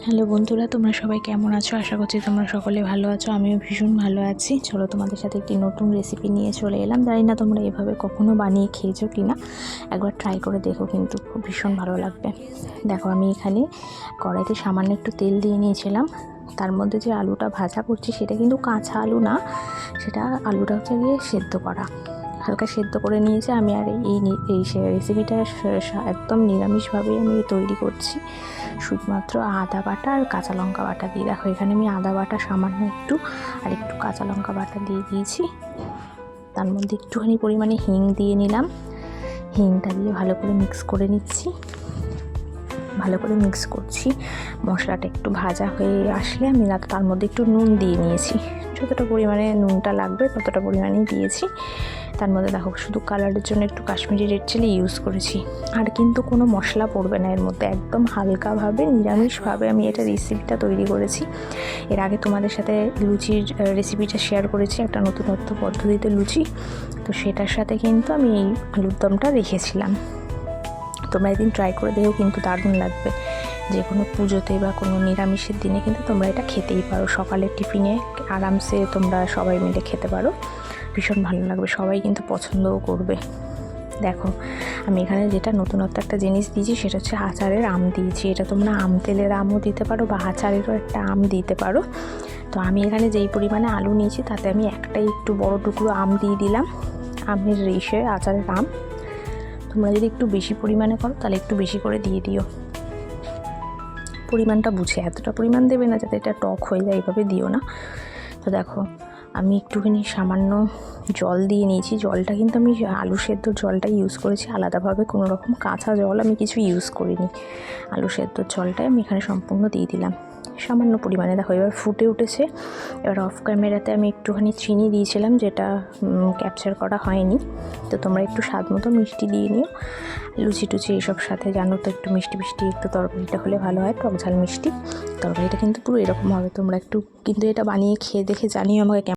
Hello বন্ধুরা, তোমরা সবাই কেমন আছো? আশা করছি তোমরা সকলে ভালো আছো। আমিও ভীষণ ভালো আছি। চলো তোমাদের সাথে একটি নতুন রেসিপি নিয়ে চলে এলাম। জানি না তোমরা এভাবে কখনো বানিয়ে খেয়েছো কি না, একবার ট্রাই করে দেখো, কিন্তু খুব ভীষণ ভালো লাগবে। দেখো, আমি এখানে কড়াইতে সামান্য একটু তেল দিয়ে নিয়েছিলাম। তার মধ্যে যে আলুটা ভাজা করছি সেটা কিন্তু কাঁচা আলু না, সেটা আলুটা হচ্ছে গিয়ে সেদ্ধ করা, হালকা সেদ্ধ করে নিয়েছি আমি। আর এই রেসিপিটা একদম নিরামিষভাবেই আমি তৈরি করছি, শুধুমাত্র আদা বাটা আর কাঁচা লঙ্কা বাটা দিয়ে। দেখো, এখানে আমি আদা বাটা সামান্য একটু আর একটু কাঁচা লঙ্কা বাটা দিয়ে দিয়েছি। তার মধ্যে একটুখানি পরিমাণে হিং দিয়ে নিলাম। হিংটা দিয়ে ভালো করে মিক্স করে নিচ্ছি, ভালো করে মিক্স করছি। মশলাটা একটু ভাজা হয়ে আসলে আমি তার মধ্যে একটু নুন দিয়ে নিয়েছি, যতটা পরিমাণে নুনটা লাগবে ততটা পরিমাণেই দিয়েছি। তার মধ্যে দেখো, শুধু কালারের জন্য একটু কাশ্মীরি রেড চিলি ইউজ করেছি, আর কিন্তু কোনো মশলা পড়বে না এর মধ্যে। একদম হালকাভাবে নিরামিষভাবে আমি এটা রেসিপিটা তৈরি করেছি। এর আগে তোমাদের সাথে লুচির রেসিপিটা শেয়ার করেছি, একটা নতুনত্ব পদ্ধতিতে লুচি, তো সেটার সাথে কিন্তু আমি এই আলুর দমটা রেখেছিলাম। তোমরা একদিন ট্রাই করে দেখো, কিন্তু দারুণ লাগবে। যে কোনো পুজোতে বা কোনো নিরামিষের দিনে কিন্তু তোমরা এটা খেতেই পারো, সকালের টিফিনে আরামসে তোমরা সবাই মিলে খেতে পারো, ভীষণ ভালো লাগবে, সবাই কিন্তু পছন্দও করবে। দেখো, আমি এখানে যেটা নতুনত্ব একটা জিনিস দিয়েছি সেটা হচ্ছে আচারের আম দিয়েছি। এটা তোমরা আম তেলের আমও দিতে পারো বা আচারেরও একটা আম দিতে পারো। তো আমি এখানে যেই পরিমাণে আলু নিয়েছি তাতে আমি একটাই একটু বড় টুকরো আম দিয়ে দিলাম, আমের রেশে আচারের আম। তোমরা যদি একটু বেশি পরিমাণে করো তাহলে একটু বেশি করে দিয়ে দিও, পরিমাণটা বুঝে। এতটা পরিমাণ দেবে না যাতে এটা টক হয়ে যায়, এইভাবে দিও না। তো দেখো, আমি একটুখানি সামান্য জল দিয়ে নিয়েছি। জলটা কিন্তু আমি আলু সেদ্ধর জলটা ইউজ করেছি, আলাদাভাবে কোনো রকম কাঁচা জল আমি কিছু ইউজ করিনি। আলু সেদ্ধর জলটাই আমি এখানে সম্পূর্ণ দিয়ে দিলাম সামান্য পরিমাণে। দেখো, এবার ফুটে উঠেছে। এবার অফ ক্যামেরাতে আমি একটুখানি চিনি দিয়েছিলাম, যেটা ক্যাপচার করা হয়নি। তো তোমরা একটু স্বাদ মতো মিষ্টি দিয়ে নিও। লুচি টুচি এইসব সাথে জানো তো, একটু মিষ্টি মিষ্টি একটু তরকারিটা হলে ভালো হয়, টক ঝাল মিষ্টি তরকারিটা কিন্তু পুরো এরকম হবে। তোমরা একটু কিন্তু এটা বানিয়ে খেয়ে দেখে জানিও আমাকে।